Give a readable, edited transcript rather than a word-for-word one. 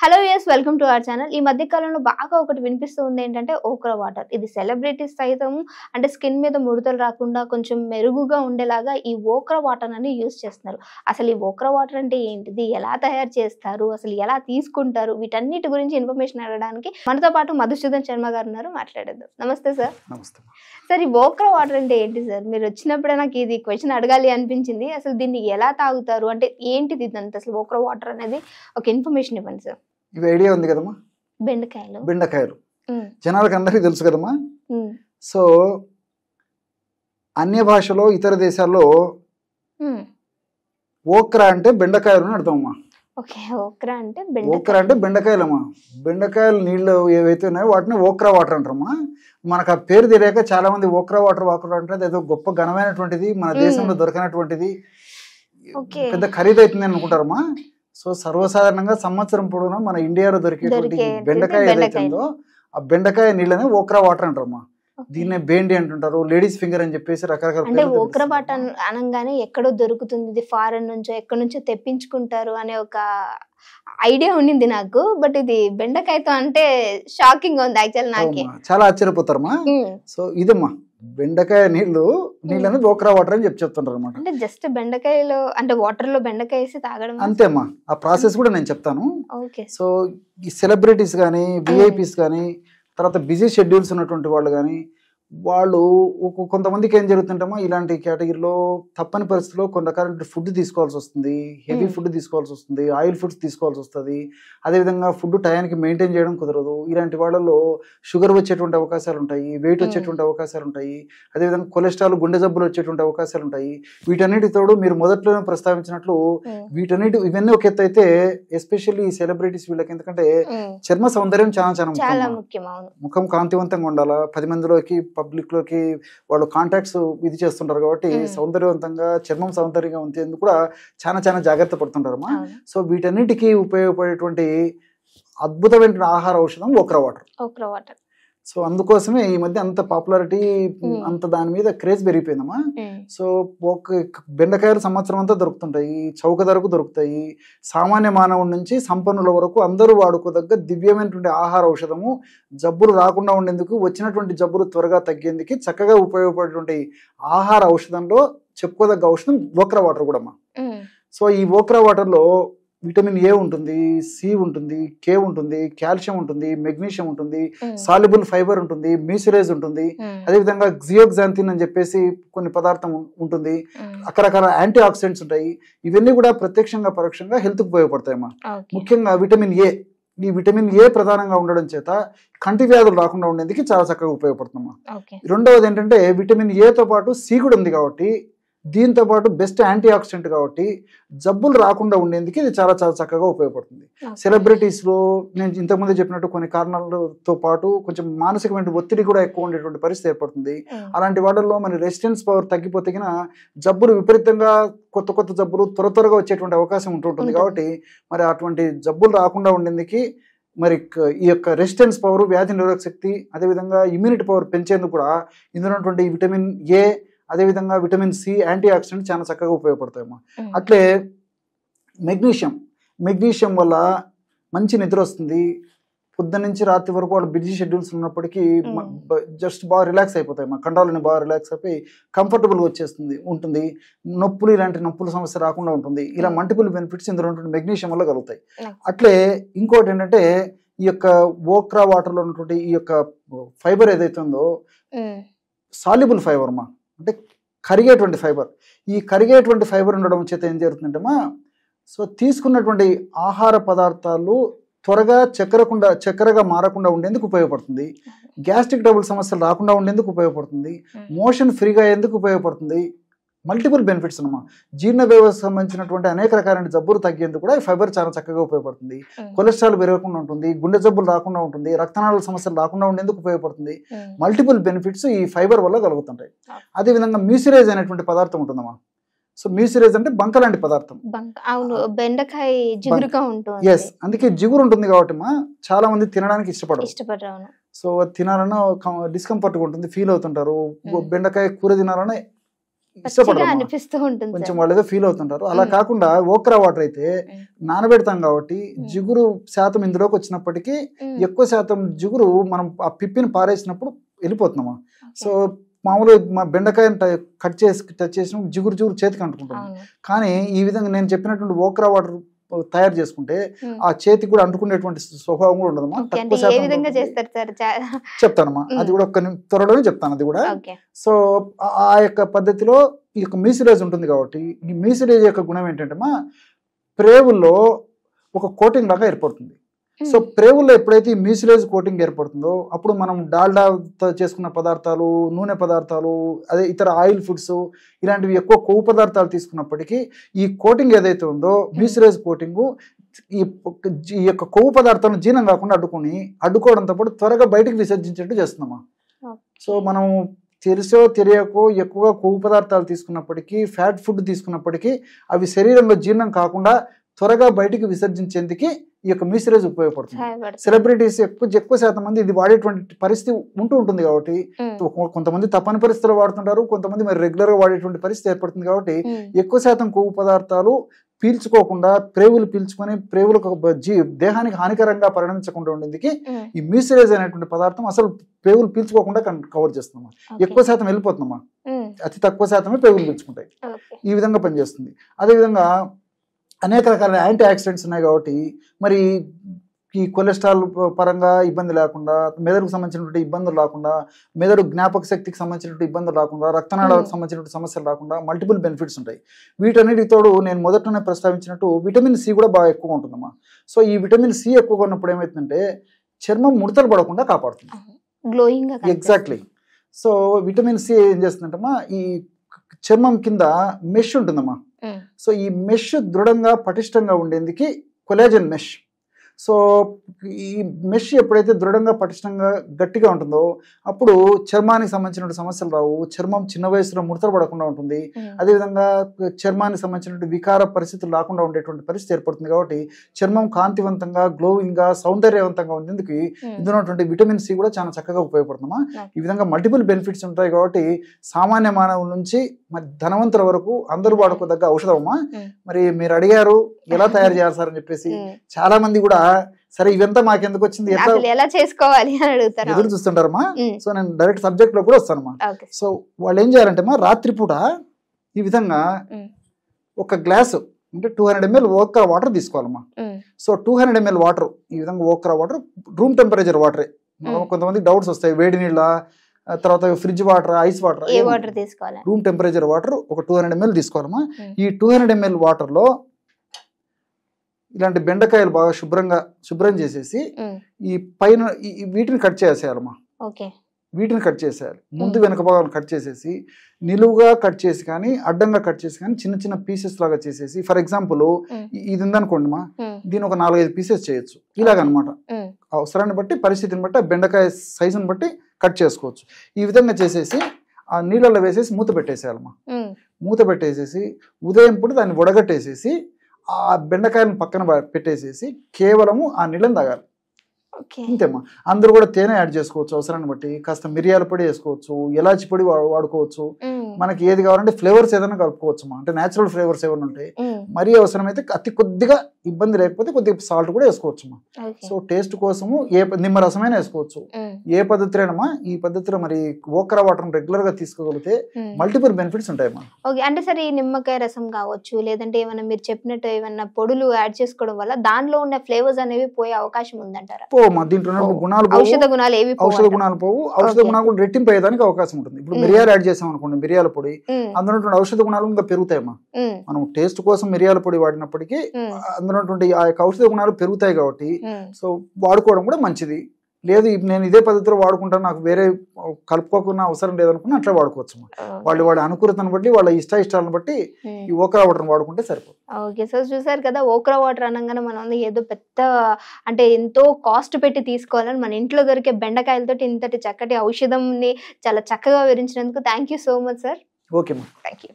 Hello yes welcome to our channel. ఈ మధ్య కాలంలో బాగా ఒకటి వినిపిస్తూ ఉంది ఏంటంటే ఓక్రా వాటర్. ఇది సెలబ్రిటీస్ సైతం అంటే స్కిన్ మీద ముడతలు రాకుండా కొంచెం మెరుగుగా ఉండేలాగా ఈ ఓక్రా వాటర్ అని యూజ్ చేస్తున్నారు. అసలు ఈ ఓక్రా వాటర్ అంటే ఏంటిది, ఎలా తయారు చేస్తారు, అసలు ఎలా తీసుకుంటారు, వీటన్నిటి గురించి ఇన్ఫర్మేషన్ అడగడానికి మనతో పాటు మధుసూదన్ శర్మ గారు ఉన్నారు. మాట్లాడేద్దాం. నమస్తే సార్. నమస్తే. సార్, ఈ ఓక్రా వాటర్ అంటే ఏంటి సార్? మీరు వచ్చినప్పుడే నాకు ఇది క్వశ్చన్ అడగాలి అనిపించింది. అసలు దీన్ని ఎలా తాగుతారు, అంటే ఏంటిది ఇదంతా, అసలు ఓక్రా వాటర్ అనేది ఒక ఇన్ఫర్మేషన్ ఇవ్వండి సార్. ఇవి ఐడియా ఉంది కదమ్మా, బెండకాయలు జనాలకు అందరికీ తెలుసు కదమ్మా. సో అన్య భాషలో ఇతర దేశాల్లో ఓక్రా అంటే బెండకాయలు అని అర్థమమ్మా. ఓక్రా అంటే బెండకాయలమ్మా. బెండకాయలు నీళ్ళు ఏవైతే ఉన్నాయో వాటిని ఓక్రా వాటర్ అంటారమ్మా. మనకు ఆ పేరు తెలియక చాలా మంది ఓక్రా వాటర్ అంటే ఏదో గొప్ప ఘనమైనటువంటిది, మన దేశంలో దొరకనటువంటిది, పెద్ద ఖరీదు అవుతుంది అనుకుంటారమ్మా. సో సర్వసాధారణంగా సంవత్సరం పొడవునా మన ఇండియాలో దొరికేటువంటి బెండకాయ ఏదైతే ఉందో ఆ బెండకాయ నీళ్ళనే ఓక్రా వాటర్ అంటారమ్మా. దీన్నే బేండి అంటుంటారు, లేడీస్ ఫింగర్ అని చెప్పేసి రకరకాల. ఓక్రా వాటర్ అనగానే ఎక్కడో దొరుకుతుంది, ఇది ఫారెన్ నుంచో ఎక్కడి నుంచో తెప్పించుకుంటారు అనే ఒక ఐడియా ఉండింది నాకు. బట్ ఇది బెండకాయతో అంటే షాకింగ్ ఉంది యాక్చువల్ నాకే. చాలా ఆశ్చర్యపోతారమ్మా. సో ఇదమ్మా బెండకాయ నీళ్ళని ఓక్రా వాటర్ అని చెప్తుంటారు అనమాట. అంటే జస్ట్ బెండకాయలో అంటే వాటర్ లో బెండకాయ వేసి తాగడం అంతేమ్మా. ఆ ప్రాసెస్ కూడా నేను చెప్తాను. సో ఈ సెలబ్రిటీస్ కానీ, విఐపీస్ కానీ, తర్వాత బిజీ షెడ్యూల్స్ ఉన్నటువంటి వాళ్ళు కానీ, వాళ్ళు కొంతమందికి ఏం జరుగుతుంటామో ఇలాంటి కేటగిరీలో తప్పని పరిస్థితుల్లో కొన్ని రకాల ఫుడ్ తీసుకోవాల్సి వస్తుంది, హెవీ ఫుడ్ తీసుకోవాల్సి వస్తుంది, ఆయిల్ ఫుడ్స్ తీసుకోవాల్సి వస్తుంది. అదేవిధంగా ఫుడ్ టయానికి మెయింటైన్ చేయడం కుదరదు. ఇలాంటి వాళ్ళలో షుగర్ వచ్చేటువంటి అవకాశాలు ఉంటాయి, వెయిట్ వచ్చేటువంటి అవకాశాలు ఉంటాయి, అదేవిధంగా కొలెస్ట్రాల్, గుండె జబ్బులు వచ్చేటువంటి అవకాశాలు ఉంటాయి. వీటన్నిటితోడు మీరు మొదట్లోనే ప్రస్తావించినట్లు ఇవన్నీ ఒక ఎత్తు అయితే, ఎస్పెషల్లీ ఈ సెలబ్రిటీస్ వీళ్ళకి ఎందుకంటే చర్మ సౌందర్యం చాలా ముఖ్యం. ముఖం కాంతివంతంగా ఉండాలా, 10 మందిలోకి పబ్లిక్ లోకి వాళ్ళు కాంటాక్ట్స్ ఇది చేస్తుంటారు కాబట్టి సౌందర్యవంతంగా చర్మం సౌందర్యంగా ఉంచేందుకు కూడా చాలా జాగ్రత్త పడుతుంటారమ్మా. సో వీటన్నిటికీ ఉపయోగపడేటువంటి అద్భుతమైన ఆహార ఔషధం ఓక్రా వాటర్. సో అందుకోసమే ఈ మధ్య అంత పాపులారిటీ, అంత దాని మీద క్రేజ్ పెరిగిపోయిందమ్మా. సో బెండకాయలు సంవత్సరం అంతా దొరుకుతుంటాయి, చౌక ధరకు దొరుకుతాయి. సామాన్య మానవుడి నుంచి సంపన్నుల వరకు అందరూ వాడుకోదగ్గ దివ్యమైనటువంటి ఆహార ఔషధము. జబ్బులు రాకుండా ఉండేందుకు, వచ్చినటువంటి జబ్బులు త్వరగా తగ్గేందుకు చక్కగా ఉపయోగపడేటువంటి ఆహార ఔషధంలో చెప్పుకోదగ్గ ఔషధం ఓక్రా వాటర్ కూడా అమ్మా. సో ఈ ఓక్రా వాటర్లో విటమిన్ ఏ ఉంటుంది, సి ఉంటుంది, కే ఉంటుంది, కాల్షియం ఉంటుంది, మెగ్నీషియం ఉంటుంది, సాల్యుబుల్ ఫైబర్ ఉంటుంది, మ్యూసిలేజ్ ఉంటుంది, అదేవిధంగా జియోగ్జాంతిన్ అని చెప్పేసి కొన్ని పదార్థం ఉంటుంది, రకరకాల యాంటీ ఆక్సిడెంట్స్ ఉంటాయి. ఇవన్నీ కూడా ప్రత్యక్షంగా పరోక్షంగా హెల్త్ కు ఉపయోగపడతాయమ్మా. ముఖ్యంగా విటమిన్ ఏ, ఈ విటమిన్ ఏ ప్రధానంగా ఉండడం చేత కంటి వ్యాధులు రాకుండా ఉండేందుకు చాలా చక్కగా ఉపయోగపడుతుందమ్మా. రెండవది ఏంటంటే విటమిన్ ఏతో పాటు సి కూడా ఉంది కాబట్టి, దీంతో పాటు బెస్ట్ యాంటీ ఆక్సిడెంట్ కాబట్టి జబ్బులు రాకుండా ఉండేందుకు ఇది చాలా చక్కగా ఉపయోగపడుతుంది. సెలబ్రిటీస్ లో నేను ఇంతకుముందే చెప్పినట్టు కొన్ని కారణాలతో పాటు కొంచెం మానసికమైన ఒత్తిడి కూడా ఎక్కువ ఉండేటువంటి పరిస్థితి ఏర్పడుతుంది. అలాంటి వాటిల్లో మన రెసిస్టెన్స్ పవర్ తగ్గిపోతే జబ్బులు విపరీతంగా కొత్త జబ్బులు త్వరగా వచ్చేటువంటి అవకాశం ఉంటుంటుంది. కాబట్టి మరి అటువంటి జబ్బులు రాకుండా ఉండేందుకు మరి ఈ యొక్క రెసిస్టెన్స్ పవర్, వ్యాధి నిరోధక శక్తి, అదేవిధంగా ఇమ్యూనిటీ పవర్ పెంచేందుకు కూడా ఇందులో ఉన్నటువంటి విటమిన్ ఏ, అదేవిధంగా విటమిన్ సి, యాంటీ ఆక్సిడెంట్ చాలా చక్కగా ఉపయోగపడతాయమ్మా. అట్లే మెగ్నీషియం వల్ల మంచి నిద్ర వస్తుంది. పొద్దున్న నుంచి రాత్రి వరకు వాళ్ళు బిజీ షెడ్యూల్స్ ఉన్నప్పటికీ జస్ట్ బాగా రిలాక్స్ అయిపోతాయి. మా కండరాలని బాగా రిలాక్స్ అయిపోయి కంఫర్టబుల్గా ఉంటుంది. ఇలాంటి నొప్పుల సమస్య రాకుండా ఉంటుంది. ఇలా మల్టిపుల్ బెనిఫిట్స్ ఇందులో ఉన్నటువంటి మెగ్నీషియం వల్ల కలుగుతాయి. అట్లే ఇంకోటి ఏంటంటే ఈ యొక్క ఓక్రా వాటర్లో ఉన్నటువంటి ఈ యొక్క ఫైబర్ ఏదైతే ఉందో సాల్యుబుల్ ఫైబర్ మా, అంటే కరిగేటువంటి ఫైబర్. ఈ కరిగేటువంటి ఫైబర్ ఉండడం చేత ఏం జరుగుతుందంటేమా, సో తీసుకున్నటువంటి ఆహార పదార్థాలు త్వరగా చక్కెరగా మారకుండా ఉండేందుకు ఉపయోగపడుతుంది. గ్యాస్ట్రిక్ ట్రబుల్ సమస్యలు రాకుండా ఉండేందుకు ఉపయోగపడుతుంది. మోషన్ ఫ్రీగా అయ్యేందుకు ఉపయోగపడుతుంది. మల్టిపుల్ బెనిఫిట్స్ అన్నమా. జీర్ణ వ్యవస్థకు సంబంధించినటువంటి అనేక రకాలైన జబ్బులు తగ్గేందుకు కూడా ఈ ఫైబర్ చాలా చక్కగా ఉపయోగపడుతుంది. కొలెస్ట్రాల్ పెరగకుండా ఉంటుంది, గుండె జబ్బులు రాకుండా ఉంటుంది, రక్తనాళాల సమస్యలు రాకుండా ఉండేందుకు ఉపయోగపడుతుంది. మల్టిపుల్ బెనిఫిట్స్ ఈ ఫైబర్ వల్ల కలుగుతుంటాయి. అదేవిధంగా మ్యూసిలేజ్ అనేటువంటి పదార్థం ఉంటుందమ్మా. సో మ్యూసిలేజ్ అంటే బంక లాంటి పదార్థం. బెండకాయ జిగురుగా ఉంటుంది. ఎస్, అందుకే జిగురు ఉంటుంది కాబట్టి చాలా మంది తినడానికి ఇష్టపడరు. సో తినాలన్నా డిస్కంఫర్ట్ గా ఉంటుంది, ఫీల్ అవుతుంటారు. బెండకాయ కూర తినాలన్నా ఇష్టపడరు, అనిపిస్తూ ఉంటుంది, కొంచెం వాళ్ళు ఏదో ఫీల్ అవుతుంటారు. అలా కాకుండా ఓక్రా వాటర్ అయితే నానబెడతాం కాబట్టి జిగురు శాతం ఇందులోకి వచ్చినప్పటికీ ఎక్కువ శాతం జిగురు మనం ఆ పిప్పిని పారేసినప్పుడు వెళ్ళిపోతున్నామా. సో మామూలుగా మా బెండకాయని కట్ చేసిన జిగురు చేతికి అంటుకుంటాం. కానీ ఈ విధంగా నేను చెప్పినటువంటి ఓక్రా వాటర్ తయారు చేసుకుంటే ఆ చేతికి కూడా అంటుకునేటువంటి స్వభావం కూడా ఉండదమ్మా. తక్కువ శాతం చెప్తానమ్మా, అది కూడా త్వరలోనే చెప్తాను అది కూడా. సో ఆ యొక్క పద్ధతిలో ఈ యొక్క మ్యూసిలేజ్ ఉంటుంది కాబట్టి ఈ మ్యూసిలేజ్ యొక్క గుణం ఏంటంటే మా ప్రేవుల్లో ఒక కోటింగ్ లాగా ఏర్పడుతుంది. సో ప్రేవుల్లో ఎప్పుడైతే ఈ మ్యూసిలేజ్ కోటింగ్ ఏర్పడుతుందో అప్పుడు మనం డాల్డాతో చేసుకున్న పదార్థాలు, నూనె పదార్థాలు, అదే ఇతర ఆయిల్ ఫుడ్స్ ఇలాంటివి ఎక్కువ కొవ్వు పదార్థాలు తీసుకున్నప్పటికీ ఈ కోటింగ్ ఏదైతే ఉందో మ్యూసిలేజ్ కోటింగ్ ఈ యొక్క కొవ్వు పదార్థాలను జీర్ణం కాకుండా అడ్డుకోవడంతో పాటు త్వరగా బయటకు విసర్జించేట్టు చేస్తున్నామా. సో మనం తెలిసో తెలియకో ఎక్కువగా కొవ్వు పదార్థాలు తీసుకున్నప్పటికీ, ఫ్యాట్ ఫుడ్ తీసుకున్నప్పటికీ అవి శరీరంలో జీర్ణం కాకుండా త్వరగా బయటికి విసర్జించేందుకు ఈ యొక్క మ్యూసిలేజ్ ఉపయోగపడుతుంది. సెలబ్రిటీస్ ఎక్కువ శాతం మంది ఇది వాడేటువంటి పరిస్థితి ఉంటుంది కాబట్టి కొంతమంది తప్పని పరిస్థితుల్లో వాడుతుంటారు, కొంతమంది మరి రెగ్యులర్ గా వాడేటువంటి పరిస్థితి ఏర్పడుతుంది కాబట్టి ఎక్కువ శాతం కొవ్వు పదార్థాలు పీల్చుకోకుండా ప్రేవులు పీల్చుకొని ప్రేవులకు దేహానికి హానికరంగా పరిణమించకుండా ఉండేందుకు ఈ మ్యూసిలేజ్ అనేటువంటి పదార్థం అసలు ప్రేవులు పీల్చుకోకుండా కవర్ చేస్తున్నామా. ఎక్కువ శాతం వెళ్ళిపోతున్నామా, అతి తక్కువ శాతమే ప్రేవులు పీల్చుకుంటాయి. ఈ విధంగా పనిచేస్తుంది. అదేవిధంగా అనేక రకాల యాంటీ ఆక్సిడెంట్స్ ఉన్నాయి కాబట్టి మరి ఈ కొలెస్ట్రాల్ పరంగా ఇబ్బంది లేకుండా, మెదడుకు సంబంధించినటువంటి ఇబ్బందులు రాకుండా, మెదడు జ్ఞాపక శక్తికి సంబంధించినటువంటి ఇబ్బందులు రాకుండా, రక్తనాళాలకు సంబంధించినటువంటి సమస్యలు రాకుండా మల్టిపుల్ బెనిఫిట్స్ ఉంటాయి. వీటన్నిటితోడు నేను మొదట్లోనే ప్రస్తావించినట్టు విటమిన్ సి కూడా బాగా ఎక్కువ ఉంటుందమ్మా. సో ఈ విటమిన్ సి ఎక్కువగా ఉన్నప్పుడు ఏమవుతుందంటే చర్మం ముడతలు పడకుండా కాపాడుతుంది, glowing. Exactly. So vitamin C ఏం చేస్తుందంటమ్మా, ఈ చర్మం కింద మెష్ ఉంటుందమ్మా. సో ఈ మెష్ దృఢంగా పటిష్టంగా ఉండేందుకు కొలాజన్ మెష్. సో ఈ మెష్ ఎప్పుడైతే దృఢంగా పటిష్టంగా గట్టిగా ఉంటుందో అప్పుడు చర్మానికి సంబంధించిన సమస్యలు రావు, చర్మం చిన్న వయసులో ముడతలు పడకుండా ఉంటుంది. అదేవిధంగా చర్మానికి సంబంధించిన వికార పరిస్థితులు రాకుండా ఉండేటువంటి పరిస్థితి ఏర్పడుతుంది. కాబట్టి చర్మం కాంతివంతంగా, గ్లోయింగ్ గా, సౌందర్యవంతంగా ఉండేందుకు ఇందులో ఉన్నటువంటి విటమిన్ సి కూడా చాలా చక్కగా ఉపయోగపడుతుందమ్మా. ఈ విధంగా మల్టిపుల్ బెనిఫిట్స్ ఉంటాయి కాబట్టి సామాన్య మానవుల నుంచి మరి ధనవంతుల వరకు అందరూ వాడుకోదగ్గ ఔషధమా. మరి మీరు అడిగారు ఎలా తయారు చేయాలి సార్ అని చెప్పేసి, చాలా మంది కూడా సరే ఇవంతా మాకెందుకు వచ్చింది, ఎలా చేసుకోవాలి అని అడుగుతారు, ఎదురు చూస్తుంటారమ్మా. సో నేను డైరెక్ట్ సబ్జెక్ట్ లో కూడా వస్తానమ్మా. సో వాళ్ళు ఏం చేయాలంటే మా రాత్రిపూట ఈ విధంగా ఒక గ్లాసు అంటే 200 ml ఓక్రా వాటర్ తీసుకోవాలమ్మా. సో 200 ml వాటర్ ఈ విధంగా ఓక్రా వాటర్ రూమ్ టెంపరేచర్ వాటరే. కొంతమంది డౌట్స్ వస్తాయి, వేడి నీళ్ళ తర్వాత fridge water, ice water, room temperature water ఒక 200 ml తీసుకోవాలమ్మా. ఈ 200 ml వాటర్ లో ఇలాంటి బెండకాయలు బాగా శుభ్రం చేసేసి ఈ పైన వీటిని కట్ చేసేయాలమ్మా. వీటిని కట్ చేసేయాలి, ముందు వెనక భాగాలను కట్ చేసేసి నిలువుగా కట్ చేసి కానీ అడ్డంగా కట్ చేసి కానీ చిన్న చిన్న పీసెస్ లాగా చేసేసి, ఫర్ ఎగ్జాంపుల్ ఇది ఉందనుకోండి మా, దీని ఒక 4-5 పీసెస్ చేయొచ్చు ఇలాగనమాట. అవసరాన్ని బట్టి, పరిస్థితిని బట్టి, బెండకాయ సైజుని బట్టి కట్ చేసుకోవచ్చు. ఈ విధంగా చేసేసి ఆ నీళ్ళలో వేసేసి మూత పెట్టేసేయాలమ్మా. మూత పెట్టేసేసి ఉదయం పూట దాన్ని వడగట్టేసేసి ఆ బెండకాయలను పక్కన పెట్టేసేసి కేవలము ఆ నీళ్ళని తాగాలి. అంతేమ్మా. అందరూ కూడా తేనె యాడ్ చేసుకోవచ్చు అవసరాన్ని బట్టి, కాస్త మిరియాల పొడి వేసుకోవచ్చు, ఎలాచి పొడి వాడుకోవచ్చు, మనకి ఏది కావాలంటే ఫ్లేవర్స్ ఏదైనా కలుపుకోవచ్చు. అంటే న్యాచురల్ ఫ్లేవర్స్ ఏమైనా ఉంటాయి. మరీ అవసరమైతే అతి కొద్దిగా ఇబ్బంది లేకపోతే కొద్దిగా సాల్ట్ కూడా వేసుకోవచ్చు. సో టేస్ట్ కోసము నిమ్మరసమైన వేసుకోవచ్చు. ఏ పద్ధతిలోనమ్మా ఈ పద్ధతిలో మరి ఓక్రా వాటర్ రెగ్యులర్ గా తీసుకోగలిగితే మల్టిపుల్ బెనిఫిట్స్ ఉంటాయమ్మా. ఓకే, అంటే సరే ఈ నిమ్మకాయ రసం కావచ్చు, లేదంటే ఏమన్నా మీరు చెప్పినట్టు ఏమన్నా పొడులు యాడ్ చేసుకోవడం వల్ల దానిలో ఉన్న ఫ్లేవర్స్ అనేవి పోయే అవకాశం ఉందంటారా? దీంట్లో గుణాలు ఔషధ గుణాలు పోవు, ఔషధ గుణాలు కూడా రెట్టింపు అయ్యేదానికి అవకాశం ఉంటుంది. ఇప్పుడు మిరియాలు యాడ్ చేసాం అనుకోండి, మిరియాల పొడి, అందులో ఔషధ గుణాలు ఇంకా పెరుగుతాయమ్మా. మనం టేస్ట్ కోసం మిరియాల పొడి వాడినప్పటికీ అందులో ఆ యొక్క ఔషధ గుణాలు పెరుగుతాయి కాబట్టి సో వాడుకోవడం కూడా మంచిది. లేదు నేను ఇదే పద్ధతిలో వాడుకుంటాను, నాకు వేరే కలుపుకోకుండా అవసరం లేదనుకున్నా అట్లా వాడుకోవచ్చు. వాళ్ళ అనుకూలతను బట్టి, వాళ్ళ ఇష్టాలను బట్టి ఈ ఓక్రా వాటర్ వాడుకుంటే సరిపోతుంది. ఓకే, సో చూసారు కదా, ఓక్రా వాటర్ అనగానే మనం ఏదో పెద్ద అంటే ఎంతో కాస్ట్ పెట్టి తీసుకోవాలని మన ఇంట్లో దొరికే బెండకాయలతో ఇంతటి చక్కటి ఔషధంని చాలా చక్కగా వివరించినందుకు thank you so much sir. Okay, thank you.